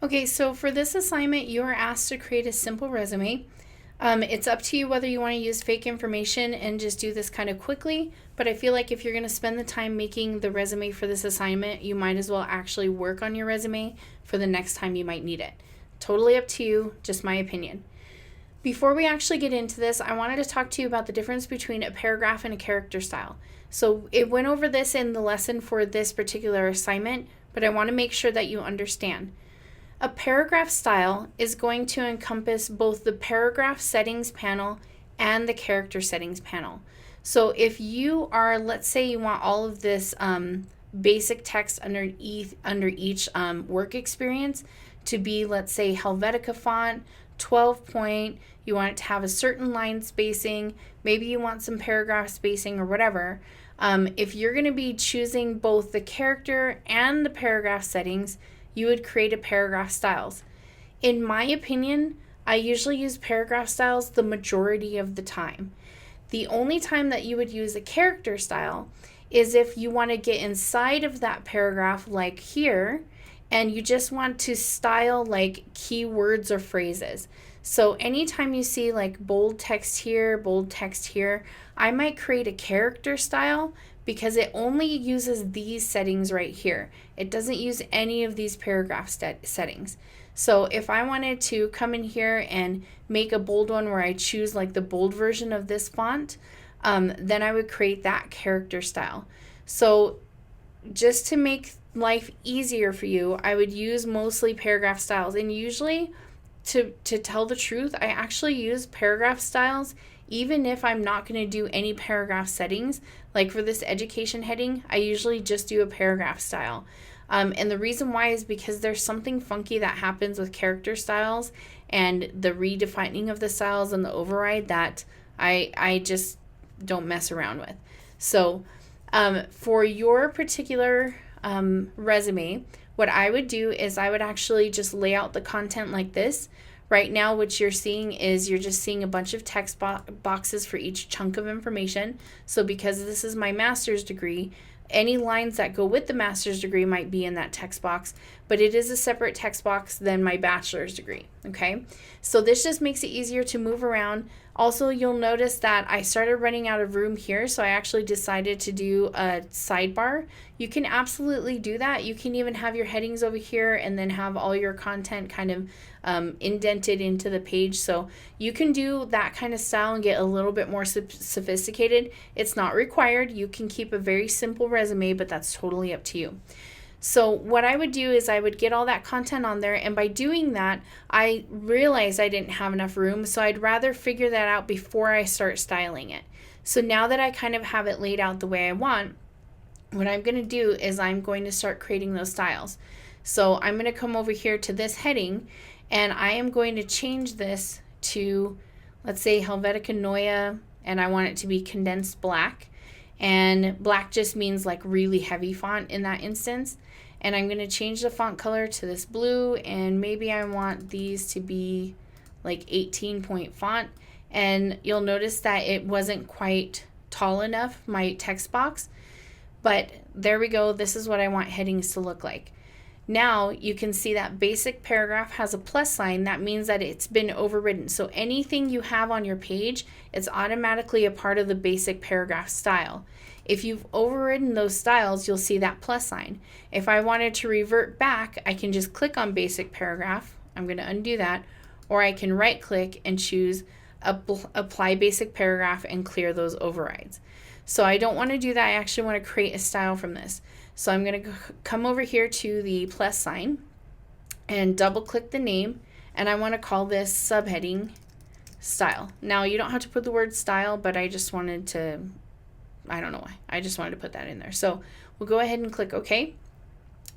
Okay, so for this assignment, you are asked to create a simple resume. It's up to you whether you want to use fake information and just do this kind of quickly, but I feel like if you're going to spend the time making the resume for this assignment, you might as well actually work on your resume for the next time you might need it. Totally up to you, just my opinion. Before we actually get into this, I wanted to talk to you about the difference between a paragraph and a character style. So it went over this in the lesson for this particular assignment, but I want to make sure that you understand. A paragraph style is going to encompass both the paragraph settings panel and the character settings panel. So if you are, let's say you want all of this basic text under each work experience to be, let's say, Helvetica font, 12 point, you want it to have a certain line spacing, maybe you want some paragraph spacing or whatever. If you're going to be choosing both the character and the paragraph settings, you would create a paragraph styles. In my opinion, I usually use paragraph styles the majority of the time. The only time that you would use a character style is if you want to get inside of that paragraph, like here, and you just want to style like keywords or phrases. So anytime you see like bold text here, I might create a character style because it only uses these settings right here. It doesn't use any of these paragraph settings. So if I wanted to come in here and make a bold one where I choose like the bold version of this font, then I would create that character style. So just to make life easier for you, I would use mostly paragraph styles. And usually, to tell the truth, I actually use paragraph styles even if I'm not going to do any paragraph settings. Like for this education heading, I usually just do a paragraph style. And the reason why is because there's something funky that happens with character styles and the redefining of the styles and the override that I just don't mess around with. So for your particular resume, what I would do is I would actually just lay out the content like this. Right now, what you're seeing is you're just seeing a bunch of text boxes for each chunk of information. So because this is my master's degree, any lines that go with the master's degree might be in that text box, but it is a separate text box than my bachelor's degree, okay? So this just makes it easier to move around. Also, you'll notice that I started running out of room here, so I actually decided to do a sidebar. You can absolutely do that. You can even have your headings over here and then have all your content kind of indented into the page. So you can do that kind of style and get a little bit more sophisticated. It's not required. You can keep a very simple resume, but that's totally up to you. So what I would do is I would get all that content on there, and by doing that, I realized I didn't have enough room, so I'd rather figure that out before I start styling it. So now that I kind of have it laid out the way I want, what I'm going to do is I'm going to start creating those styles. So I'm going to come over here to this heading, and I am going to change this to, let's say, Helvetica Neue, and I want it to be condensed black. And black just means like really heavy font in that instance. And I'm going to change the font color to this blue, and maybe I want these to be like 18-point font. And you'll notice that it wasn't quite tall enough, my text box. But there we go. This is what I want headings to look like. Now you can see that basic paragraph has a plus sign. That means that it's been overridden. So anything you have on your page, it's automatically a part of the basic paragraph style. If you've overridden those styles, you'll see that plus sign. If I wanted to revert back, I can just click on basic paragraph. I'm going to undo that. Or I can right click and choose apply basic paragraph and clear those overrides. So I don't want to do that. I actually want to create a style from this. So I'm going to come over here to the plus sign and double click the name, and I want to call this subheading style. Now you don't have to put the word style, but I just wanted to, I don't know why, I just wanted to put that in there. So we'll go ahead and click OK.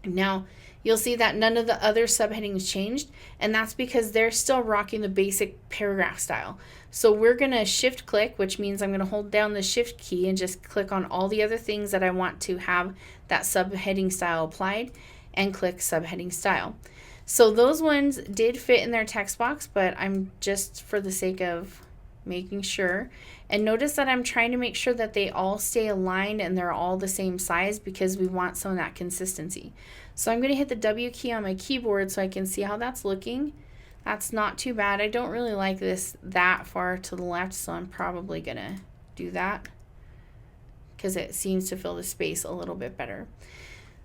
Now you'll see that none of the other subheadings changed, and that's because they're still rocking the basic paragraph style. So we're going to shift click, which means I'm going to hold down the shift key and just click on all the other things that I want to have that subheading style applied, and click subheading style. So those ones did fit in their text box, but I'm just for the sake of making sure. And notice that I'm trying to make sure that they all stay aligned and they're all the same size because we want some of that consistency. So I'm going to hit the W key on my keyboard so I can see how that's looking. That's not too bad. I don't really like this that far to the left, so I'm probably going to do that because it seems to fill the space a little bit better.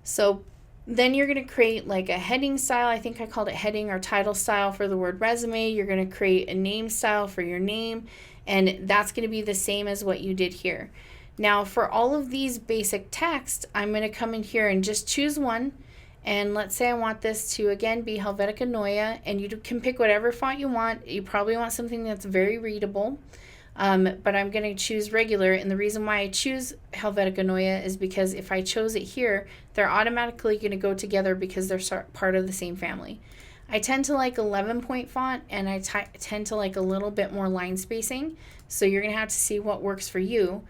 So then you're going to create like a heading style. I think I called it heading or title style for the word resume. You're going to create a name style for your name, and that's going to be the same as what you did here. Now for all of these basic text, I'm going to come in here and just choose one. And let's say I want this to, again, be Helvetica Neue, and you can pick whatever font you want. You probably want something that's very readable. But I'm going to choose regular, and the reason why I choose Helvetica Neue is because if I chose it here, they're automatically going to go together because they're part of the same family. I tend to like 11-point font, and I tend to like a little bit more line spacing, so you're going to have to see what works for you.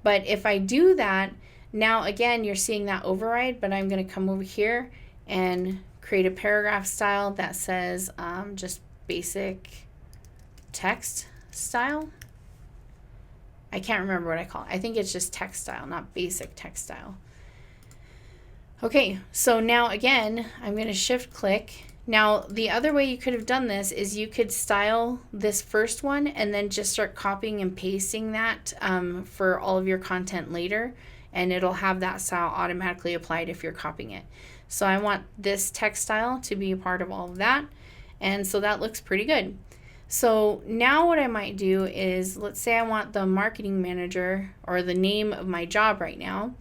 But if I do that, now again, you're seeing that override, but I'm going to come over here and create a paragraph style that says just basic text style. I can't remember what I call it. I think it's just text style, not basic text style. Okay, so now again, I'm going to shift click. Now, the other way you could have done this is you could style this first one and then just start copying and pasting that for all of your content later, and it'll have that style automatically applied if you're copying it. So I want this text style to be a part of all of that, and so that looks pretty good. So now what I might do is, let's say I want the marketing manager, or the name of my job right now.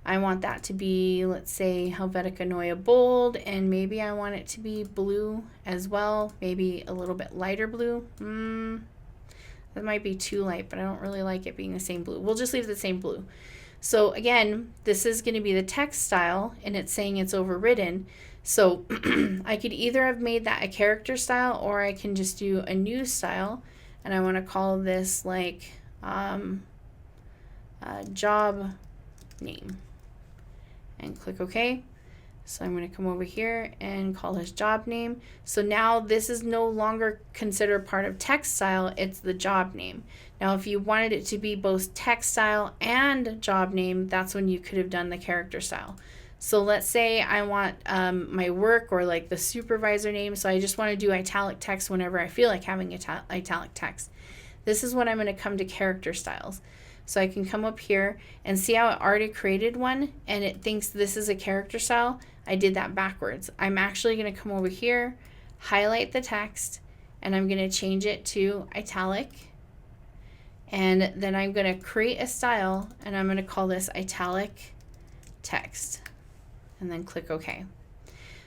I want that to be, let's say, Helvetica Neue bold, and maybe I want it to be blue as well, maybe a little bit lighter blue. That might be too light, but I don't really like it being the same blue. We'll just leave the same blue. So again, this is going to be the text style, and it's saying it's overridden. So I could either have made that a character style, or I can just do a new style, and I want to call this like job name, and click OK. So I'm going to come over here and call this job name. So now this is no longer considered part of text style, it's the job name. Now if you wanted it to be both text style and job name, that's when you could have done the character style. So let's say I want my work, or like the supervisor name, so I just want to do italic text whenever I feel like having italic text. This is when I'm going to come to character styles. So I can come up here and see how it already created one, and it thinks this is a character style. I did that backwards. I'm actually going to come over here, highlight the text, and I'm going to change it to italic. And then I'm going to create a style, and I'm going to call this italic text, and then click OK.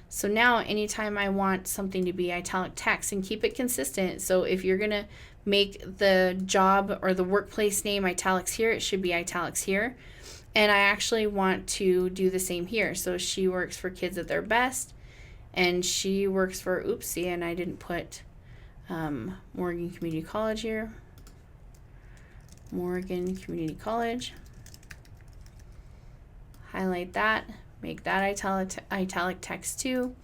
So now anytime I want something to be italic text, and keep it consistent, so if you're going to make the job or the workplace name italics here, it should be italics here. And I actually want to do the same here. So she works for Kids at Their Best, and she works for, oopsie, and I didn't put Morgan Community College here. Morgan Community College. Highlight that, make that italic text too.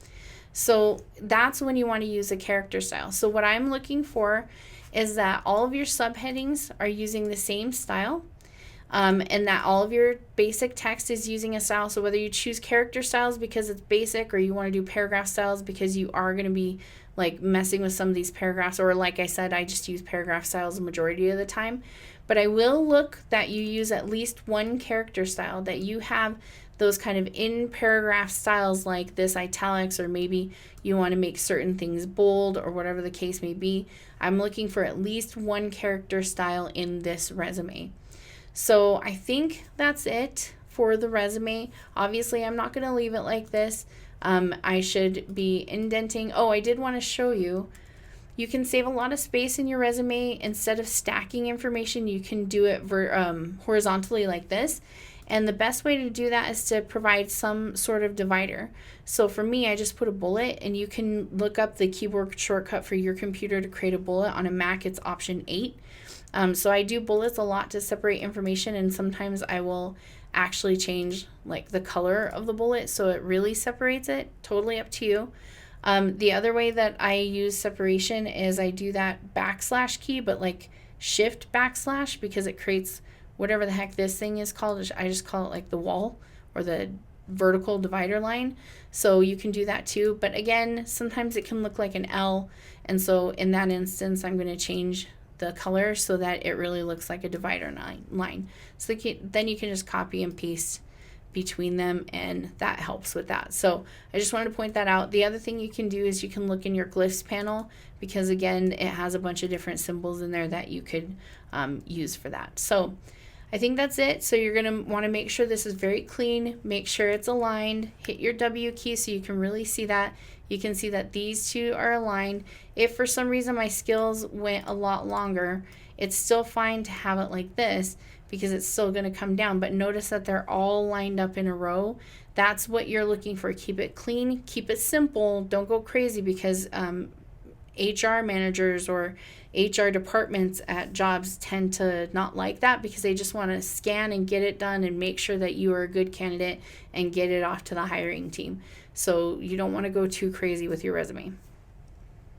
So that's when you want to use a character style. So what I'm looking for is that all of your subheadings are using the same style, and that all of your basic text is using a style. So whether you choose character styles because it's basic, or you want to do paragraph styles because you are going to be like messing with some of these paragraphs, or like I said, I just use paragraph styles the majority of the time. But I will look that you use at least one character style, that you have those kind of in paragraph styles like this italics, or maybe you want to make certain things bold, or whatever the case may be. I'm looking for at least one character style in this resume. So I think that's it for the resume. Obviously, I'm not going to leave it like this. I should be indenting. Oh, I did want to show you. You can save a lot of space in your resume. Instead of stacking information, you can do it horizontally like this. And the best way to do that is to provide some sort of divider. So for me, I just put a bullet, and you can look up the keyboard shortcut for your computer to create a bullet. On a Mac, it's option 8. So I do bullets a lot to separate information, and sometimes I will actually change like the color of the bullet so it really separates it. Totally up to you. The other way that I use separation is I do that backslash key, but like shift backslash, because it creates whatever the heck this thing is called. I just call it like the wall, or the vertical divider line. So you can do that too. But again, sometimes it can look like an L. And so in that instance, I'm going to change the color so that it really looks like a divider line. So then you can just copy and paste between them, and that helps with that. So I just wanted to point that out. The other thing you can do is you can look in your glyphs panel, because again, it has a bunch of different symbols in there that you could use for that. So I think that's it. So you're going to want to make sure this is very clean, make sure it's aligned, hit your W key so you can really see that. You can see that these two are aligned. If for some reason my skills went a lot longer, it's still fine to have it like this because it's still going to come down. But notice that they're all lined up in a row. That's what you're looking for. Keep it clean, keep it simple. Don't go crazy, because HR managers or HR departments at jobs tend to not like that, because they just want to scan and get it done and make sure that you are a good candidate and get it off to the hiring team. So you don't want to go too crazy with your resume.